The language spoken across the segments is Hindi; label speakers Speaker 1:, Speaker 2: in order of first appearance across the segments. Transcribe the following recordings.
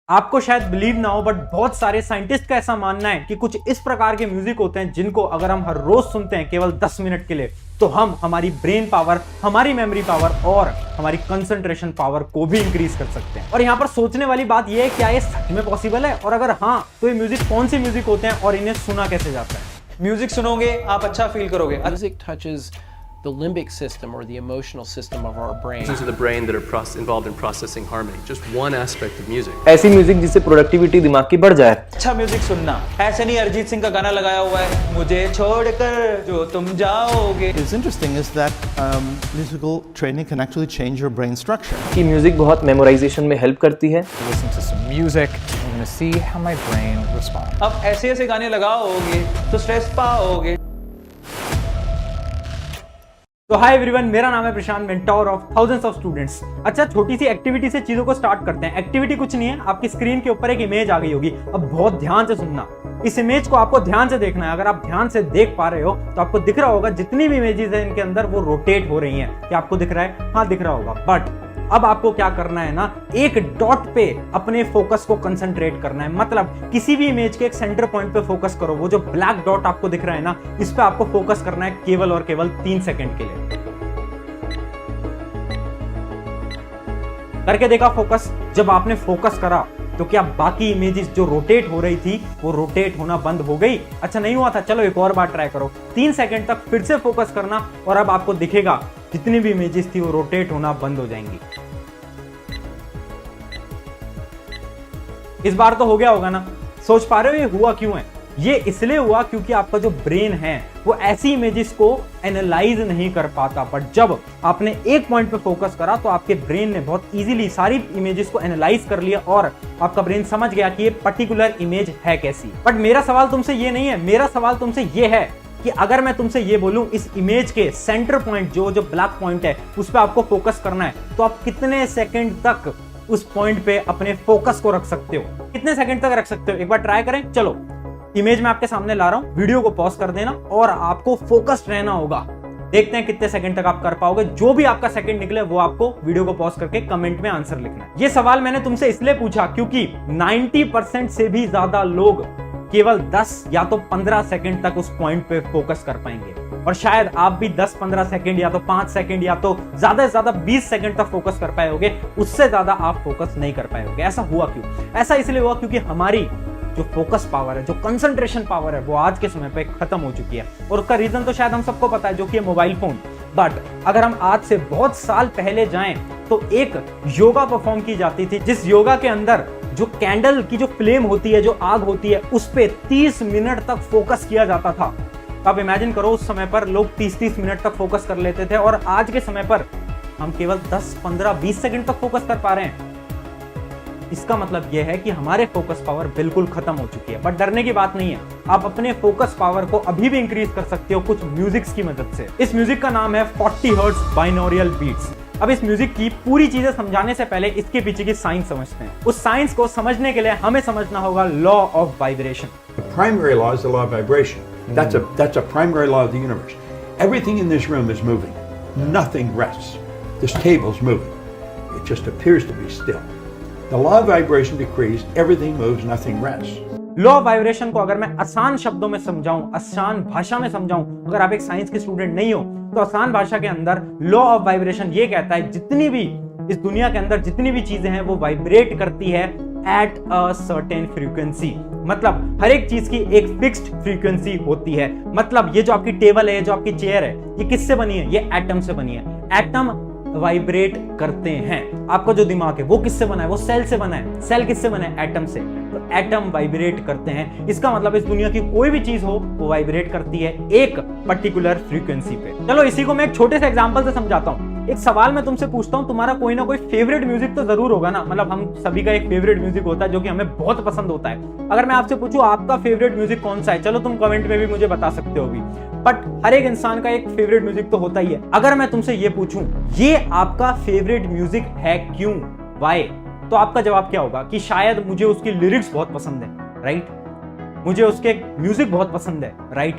Speaker 1: आपको शायद बिलीव ना हो बट बहुत सारे साइंटिस्ट का ऐसा मानना है कि कुछ इस प्रकार के म्यूजिक होते हैं जिनको अगर हम हर रोज सुनते हैं केवल 10 मिनट के लिए तो हम हमारी ब्रेन पावर, हमारी मेमोरी पावर और हमारी कंसंट्रेशन पावर को भी इंक्रीज कर सकते हैं। और यहाँ पर सोचने वाली बात यह है क्या ये सच में पॉसिबल है, और अगर हाँ तो ये म्यूजिक कौन से म्यूजिक होते हैं और इन्हें सुना कैसे जाता है।
Speaker 2: म्यूजिक सुनोगे आप अच्छा फील करोगे।
Speaker 3: Music touches the limbic system or the emotional system of our brain.
Speaker 4: Regions of the brain that are involved in processing harmony. Just one aspect of music.
Speaker 5: ऐसी म्यूजिक जिससे प्रोडक्टिविटी दिमाग की बढ़ जाए।
Speaker 2: अच्छा म्यूजिक सुनना, ऐसे नहीं अरिजीत सिंह का गाना लगाया हुआ है मुझे छोड़कर जो तुम जाओगे।
Speaker 6: What's interesting is that musical training can actually change your brain structure.
Speaker 5: कि म्यूजिक बहुत मेमोराइजेशन में हेल्प करती है।
Speaker 7: Listen to some music. I'm going to see how my brain responds.
Speaker 2: अब ऐसे ऐसे गाने लगाओगे तो स्ट्रेस पाओगे।
Speaker 1: तो हाय एवरीवन, मेरा नाम है Prashant, mentor of thousands of students. अच्छा, छोटी सी एक्टिविटी से चीजों को स्टार्ट करते हैं। एक्टिविटी कुछ नहीं है, आपकी स्क्रीन के ऊपर एक इमेज आ गई होगी। अब बहुत ध्यान से सुनना, इस इमेज को आपको ध्यान से देखना है। अगर आप ध्यान से देख पा रहे हो तो आपको दिख रहा होगा जितनी भी इमेजेस है इनके अंदर वो रोटेट हो रही हैं। क्या आपको दिख रहा है? हाँ दिख रहा होगा। बट अब आपको क्या करना है ना, एक डॉट पे अपने फोकस को कंसंट्रेट करना है। मतलब किसी भी इमेज के एक सेंटर पॉइंट पे फोकस करो। वो जो ब्लैक डॉट आपको दिख रहा है ना, इस पे आपको फोकस करना है केवल और केवल 3 सेकंड के लिए। करके देखा फोकस? जब आपने फोकस करा तो क्या बाकी इमेजेस जो रोटेट हो रही थी वो रोटेट होना बंद हो गई? अच्छा नहीं हुआ था, चलो एक और बार ट्राई करो। 3 सेकंड तक फिर से फोकस करना और अब आपको दिखेगा जितनी भी इमेजेस थी वो रोटेट होना बंद हो जाएंगी। इस बार तो हो गया होगा ना? सोच पा रहे हो ये हुआ क्यों है? ये इसलिए हुआ क्योंकि आपका जो ब्रेन है वो ऐसी इमेजेस को एनालाइज नहीं कर पाता। बट जब आपने एक पॉइंट पे फोकस करा तो आपके ब्रेन ने बहुत इजीली सारी इमेजेस को एनालाइज कर लिया और आपका ब्रेन समझ गया कि ये पर्टिकुलर इमेज है कैसी। बट मेरा सवाल तुमसे ये नहीं है, मेरा सवाल तुमसे ये है कि अगर मैं तुमसे ये बोलूं इस इमेज के सेंटर पॉइंट जो ब्लैक पॉइंट है उस पर आपको फोकस करना है, तो आप कितने सेकेंड तक उस पॉइंट पे अपने फोकस को रख सकते हो? कितने सेकंड तक रख सकते हो? एक बार ट्राई करें। चलो इमेज में आपके सामने ला रहा हूं, वीडियो को पॉज कर देना और आपको फोकस्ड रहना होगा। देखते हैं कितने सेकंड तक आप कर पाओगे। जो भी आपका सेकंड निकले वो आपको वीडियो को पॉज करके कमेंट में आंसर लिखना है। ये सवाल मैंने तुमसे इसलिए पूछा क्योंकि 90% से भी ज्यादा लोग केवल 10 या तो 15 सेकंड तक उस पॉइंट पे फोकस कर पाएंगे, और शायद आप भी 10-15 सेकंड या तो 5 सेकंड या तो ज्यादा से ज्यादा 20 सेकंड तक फोकस कर पाओगे। उससे ज्यादा आप फोकस नहीं कर पाओगे। ऐसा हुआ क्यों? ऐसा इसलिए हुआ क्योंकि हमारी जो फोकस पावर है, जो कंसंट्रेशन पावर है, वो आज के समय पे खत्म हो चुकी है। और उसका रीजन तो शायद हम सबको पता है, जो कि है मोबाइल फोन। बट अगर हम आज से बहुत साल पहले जाएं तो एक योगा परफॉर्म की जाती थी, जिस योगा के अंदर जो कैंडल की जो फ्लेम होती है, जो आग होती है, उस पे 30 मिनट तक फोकस किया जाता था। आप इमेजिन करो उस समय पर लोग 30-30 मिनट तक फोकस कर लेते थे, और आज के समय पर हम केवल 10, 15, 20 सेकंड तक फोकस कर पा रहे हैं। इसका मतलब यह है कि हमारे फोकस पावर बिल्कुल खत्म हो चुकी है। बट डरने की बात नहीं है, आप अपने फोकस पावर को अभी भी इंक्रीज कर सकते हो कुछ म्यूजिक्स की मदद से। इस म्यूजिक का नाम है 40 हर्ट्ज बाइनोरियल बीट्स। अब इस म्यूजिक की पूरी चीजें समझाने से पहले इसके पीछे की साइंस समझते हैं। उस साइंस को समझने के लिए हमें समझना होगा law of vibration.
Speaker 8: The primary law is the law of vibration. That's a primary law of the universe. Everything in this room is moving. Nothing rests. This table's moving. It just appears to be still. The law of vibration decrees everything moves, nothing rests.
Speaker 1: Law of vibration को अगर मैं आसान शब्दों में समझाऊं, आसान भाषा में समझाऊं, अगर आप एक साइंस के स्टूडेंट नहीं हो तो आसान भाषा के अंदर लॉ ऑफ वाइब्रेशन ये कहता है जितनी भी इस दुनिया के अंदर जितनी भी चीजें हैं वो वाइब्रेट करती है एट अ सर्टेन फ्रीक्वेंसी। मतलब हर एक चीज की एक फिक्स्ड फ्रीक्वेंसी होती है। मतलब ये जो आपकी टेबल है, ये जो आपकी चेयर है, ये किससे बनी है? ये एटम से बनी है। एटम वाइब्रेट करते हैं। आपका जो दिमाग है वो किससे बना है? वो सेल से बना है। सेल किससे बना है? एटम से। तो एटम वाइब्रेट करते हैं। इसका मतलब इस दुनिया की कोई भी चीज हो वो वाइब्रेट करती है एक पर्टिकुलर फ्रीक्वेंसी पे। चलो इसी को मैं एक छोटे से एग्जांपल से समझाता हूं। एक सवाल मैं तुमसे पूछता हूं, तुम्हारा कोई ना कोई फेवरेट म्यूजिक तो जरूर होगा ना। मतलब हम सभी का एक फेवरेट म्यूजिक होता है जो कि हमें बहुत पसंद होता है। अगर मैं आपसे पूछूं आपका फेवरेट म्यूजिक कौन सा है, चलो तुम कमेंट में भी मुझे बता सकते हो भी। बट हर एक इंसान का एक फेवरेट म्यूजिक तो होता ही है। अगर मैं तुमसे ये पूछूं ये आपका फेवरेट म्यूजिक है क्यों, व्हाई, तो आपका जवाब क्या होगा? कि शायद मुझे उसकी लिरिक्स बहुत पसंद है, राइट? मुझे उसके म्यूजिक बहुत पसंद है, राइट?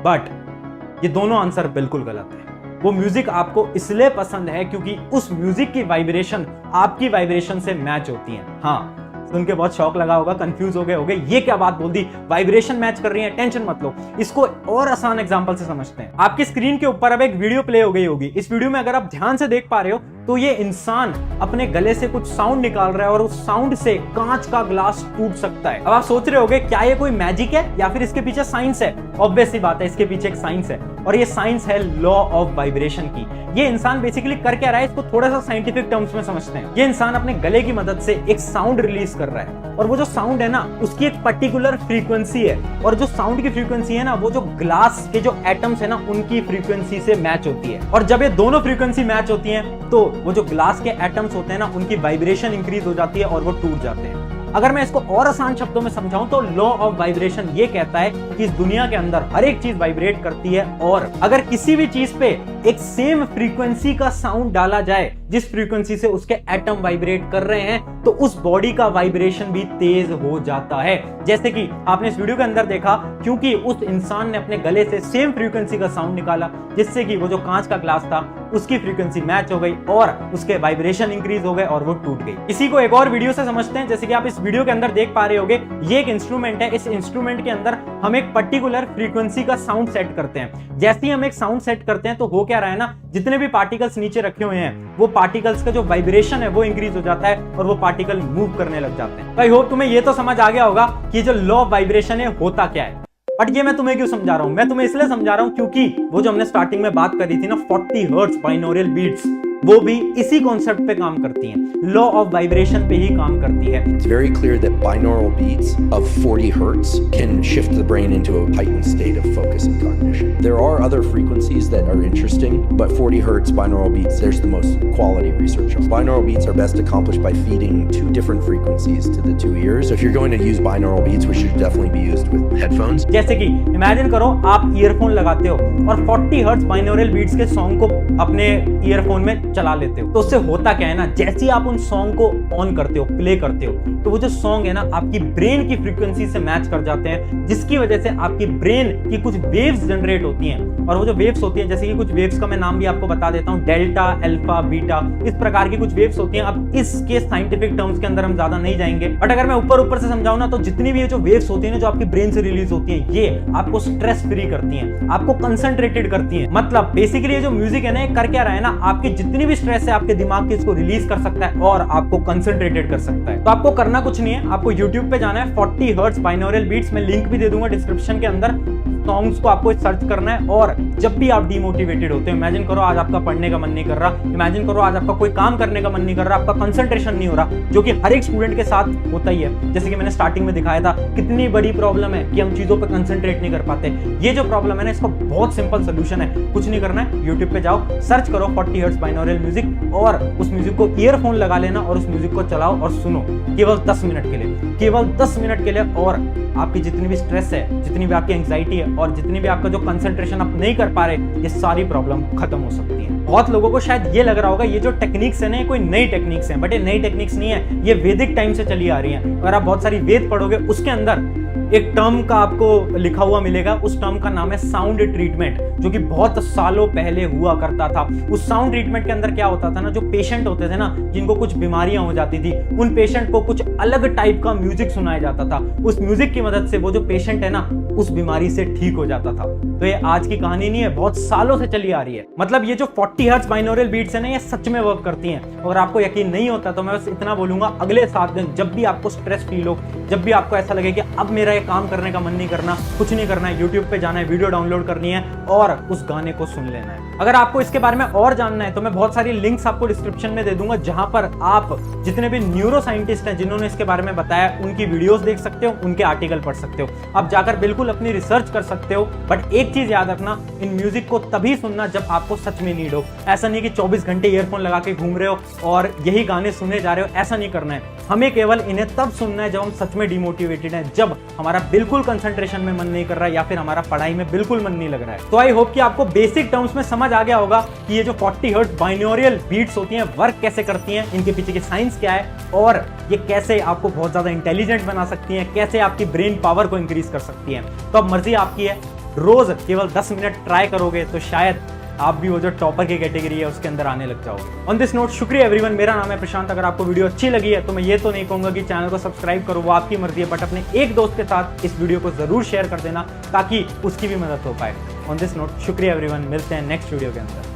Speaker 1: बट ये दोनों आंसर बिल्कुल गलत है। वो म्यूजिक आपको इसलिए पसंद है क्योंकि उस म्यूजिक की वाइब्रेशन आपकी वाइब्रेशन से मैच होती है। हाँ, सुन के बहुत शौक लगा होगा, कंफ्यूज हो गए होगे, ये क्या बात बोल दी, वाइब्रेशन मैच कर रही है। टेंशन मत लो, इसको और आसान एग्जांपल से समझते हैं। आपकी स्क्रीन के ऊपर अब एक वीडियो प्ले हो गई होगी। इस वीडियो में अगर आप ध्यान से देख पा रहे हो तो ये इंसान अपने गले से कुछ साउंड निकाल रहा है और उस साउंड से कांच का ग्लास टूट सकता है। अब आप सोच रहे होगे क्या ये कोई मैजिक है या फिर इसके पीछे साइंस है? ऑब्वियस सी बात है, इसके पीछे एक साइंस है और ये साइंस है लॉ ऑफ वाइब्रेशन की। ये इंसान बेसिकली कर क्या रहा है, इसको थोड़ा सा साइंटिफिक टर्म्स में समझते हैं। ये इंसान अपने गले की मदद से एक साउंड रिलीज कर रहा है और वो जो साउंड है ना उसकी एक पर्टिकुलर फ्रीक्वेंसी है और जो साउंड की फ्रीक्वेंसी है ना वो जो ग्लास के जो एटम्स है ना उनकी फ्रीक्वेंसी से मैच होती है। और जब ये दोनों फ्रीक्वेंसी मैच होती हैं तो वो जो ग्लास के एटम्स होते हैं ना उनकी वाइब्रेशन इंक्रीज हो जाती है और वो टूट जाते हैं। अगर मैं इसको और आसान शब्दों में समझाऊं तो लॉ ऑफ वाइब्रेशन ये कहता है कि इस दुनिया के अंदर हर एक चीज वाइब्रेट करती है और अगर किसी भी चीज पे एक सेम फ्रीक्वेंसी का साउंड डाला जाए जिस फ्रीक्वेंसी से उसके एटम वाइब्रेट कर रहे हैं तो उस बॉडी का वाइब्रेशन भी तेज हो जाता है। जैसे कि आपने इस वीडियो के अंदर देखा, क्योंकि उस इंसान ने अपने गले से सेम फ्रीक्वेंसी का साउंड निकाला जिससे कि वो जो कांच का ग्लास था उसकी फ्रीक्वेंसी मैच हो गई और उसके वाइब्रेशन इंक्रीज हो गए और वो टूट गई। इसी को एक और वीडियो से समझते हैं। जैसे कि आप इस वीडियो के अंदर देख पा रहे होगे, ये एक इंस्ट्रूमेंट है। इस इंस्ट्रूमेंट के अंदर हम एक पर्टिकुलर फ्रीक्वेंसी का साउंड सेट करते हैं। जैसे ही हम एक साउंड सेट करते हैं तो हो क्या रहा है ना, जितने भी पार्टिकल्स नीचे रखे हुए हैं वो पार्टिकल्स का जो वाइब्रेशन है वो इंक्रीज हो जाता है और वो पार्टिकल मूव करने लग जाते हैं। तो आई होप तुम्हें ये तो समझ आ गया होगा कि जो लॉ ऑफ वाइब्रेशन है होता क्या है। बट ये मैं तुम्हें क्यों समझा रहा हूं? मैं तुम्हें इसलिए समझा रहा हूं क्योंकि वो जो हमने स्टार्टिंग में बात करी थी ना 40 हर्ट्ज बाइनोरियल बीट्स, वो भी इसी कॉन्सेप्ट पे काम करती हैं, लॉ ऑफ वाइब्रेशन पे ही काम करती है।
Speaker 9: It's very clear that binaural beats of 40 hertz can shift the brain into a heightened state of focus and cognition. There are other frequencies that are interesting, but 40 hertz binaural beats, there's the most quality research on. Binaural beats are best accomplished by feeding two different frequencies to the two ears. So if you're going to use binaural beats, which should definitely be used with headphones.
Speaker 1: जैसे कि इमेजिन करो आप ईयरफोन लगाते हो और 40 हर्ट्ज बाइनोरियल बीट्स के सॉन्ग को अपने ईयरफोन में चला लेते हो, तो उससे होता क्या है ना, जैसे ही आप उन सॉन्ग को ऑन करते हो, प्ले करते हो, तो वो जो सॉन्ग है ना आपकी ब्रेन की फ्रीक्वेंसी से मैच कर जाते हैं, जिसकी वजह से आपकी ब्रेन की कुछ वेव्स जनरेट होती हैं। और वो जो वेव्स होती हैं, जैसे कि कुछ वेव्स का मैं नाम भी आपको बता देता हूं, डेल्टा, अल्फा, बीटा, इस प्रकार की कुछ वेव्स होती हैं। अब इसके साइंटिफिक टर्म्स के अंदर हम ज्यादा नहीं जाएंगे, बट अगर मैं ऊपर से समझाऊं ना तो जितनी भी ये जो वेव्स होती है ना जो आपकी ब्रेन से रिलीज होती है, ये आपको स्ट्रेस फ्री करती हैं, आपको कंसंट्रेटेड करती हैं। मतलब बेसिकली ये जो म्यूजिक है ना कर क्या रहा है ना, आपकी जितनी भी स्ट्रेस है आपके दिमाग की इसको रिलीज कर सकता है और आपको कंसंट्रेटेड कर सकता है। तो आपको करना कुछ नहीं है, आपको YouTube पे जाना है 40 हर्ट्ज बाइनोरियल बीट्स, मैं लिंक भी दे दूंगा डिस्क्रिप्शन के अंदर। सॉन्ग्स को आपको सर्च करना है और जब भी आप डिमोटिवेटेड होते हो, इमेजिन करो आज आपका पढ़ने का मन नहीं कर रहा, इमेजिन करो आज आपका कोई काम करने का मन नहीं कर रहा, आपका कंसंट्रेशन नहीं हो रहा, जो कि हर एक स्टूडेंट के साथ होता ही है। जैसे कि मैंने स्टार्टिंग में दिखाया था कितनी बड़ी प्रॉब्लम है कि हम चीजों पे कंसंट्रेट नहीं कर पाते। ये जो प्रॉब्लम है ना इसका बहुत सिंपल सोल्यूशन है, कुछ नहीं करना है, यूट्यूब पे जाओ, सर्च करो 40 हर्ट्ज बाइनोरियल म्यूजिक और उस म्यूजिक को ईयरफोन लगा लेना और उस म्यूजिक को चलाओ और सुनो केवल 10 मिनट के लिए, केवल 10 मिनट के लिए। और आपकी जितनी भी स्ट्रेस है, जितनी भी आपकी एंग्जाइटी है और जितनी भी आपका जो कंसंट्रेशन आप नहीं कर पा रहे, ये सारी प्रॉब्लम खत्म हो सकती है। बहुत लोगों को शायद ये लग रहा होगा ये जो टेक्निक्स है ना ये कोई नई टेक्निक्स हैं, बट ये नई टेक्निक्स नहीं है, ये वैदिक टाइम से चली आ रही है। अगर आप बहुत सारी वेद पढ़ोगे उसके अंदर एक टर्म का आपको लिखा हुआ मिलेगा, उस टर्म का नाम है साउंड ट्रीटमेंट, जो कि बहुत सालों पहले हुआ करता था। उस साउंड ट्रीटमेंट के अंदर क्या होता था ना, जो पेशेंट होते थे ना जिनको कुछ बीमारियां हो जाती थी, उन पेशेंट को कुछ अलग टाइप का म्यूजिक सुनाया जाता था। उस म्यूजिक की मदद से वो जो पेशेंट है ना उस बीमारी से ठीक हो जाता था। तो ये आज की कहानी नहीं है, बहुत सालों से चली आ रही है। मतलब ये जो 40 हर्ट्ज बाइनोरियल बीट्स है ना ये सच में वर्क करती हैं। अगर आपको यकीन नहीं होता तो मैं बस इतना बोलूंगा, अगले 7 दिन जब भी आपको स्ट्रेस फील हो, जब भी आपको ऐसा लगे कि अब मेरा काम करने का मन नहीं करना, कुछ नहीं करना है, YouTube पे जाना है, वीडियो डाउनलोड करनी है और उस गाने को सुन लेना है। अगर आपको इसके बारे में और जानना है तो मैं बहुत सारी लिंक्स आपको डिस्क्रिप्शन में दे दूंगा, जहां पर आप जितने भी न्यूरो साइंटिस्ट हैं जिन्होंने इसके बारे में बताया उनकी वीडियोस देख सकते हो, उनके आर्टिकल पढ़ सकते हो, आप जाकर बिल्कुल अपनी रिसर्च कर सकते हो। बट एक चीज याद रखना, इन म्यूजिक को तभी सुनना जब आपको सच में नीड हो। ऐसा नहीं कि 24 घंटे ईयरफोन लगा के घूम रहे हो और यही गाने सुने जा रहे हो, ऐसा नहीं करना है। हमें केवल इन्हें तब सुनना है जब हम सच में डिमोटिवेटेड हैं, जब हमारा बिल्कुल कंसंट्रेशन में मन नहीं कर रहा है या फिर हमारा पढ़ाई में बिल्कुल मन नहीं लग रहा है। तो आई होप कि आपको बेसिक टर्म्स में समझ आ गया होगा कि ये जो 40 हर्ट्ज बाइनोरियल बीट्स होती हैं वर्क कैसे करती हैं, इनके पीछे की साइंस क्या है और ये कैसे आपको बहुत ज्यादा इंटेलिजेंट बना सकती हैं, कैसे आपकी ब्रेन पावर को इंक्रीज कर सकती हैं। तो अब मर्जी आपकी है, रोज केवल 10 मिनट ट्राई करोगे तो शायद आप भी वो जो टॉपर की कैटेगरी है उसके अंदर आने लग जाओगे। ऑन दिस नोट, शुक्रिया एवरीवन, मेरा नाम है प्रशांत। अगर आपको वीडियो अच्छी लगी है तो मैं ये तो नहीं कहूंगा कि चैनल को सब्सक्राइब करो, वो आपकी मर्जी है, बट अपने एक दोस्त के साथ इस वीडियो को जरूर शेयर कर देना ताकि उसकी भी मदद हो पाए। ऑन दिस नोट, शुक्रिया एवरीवन, मिलते हैं नेक्स्ट वीडियो के अंदर।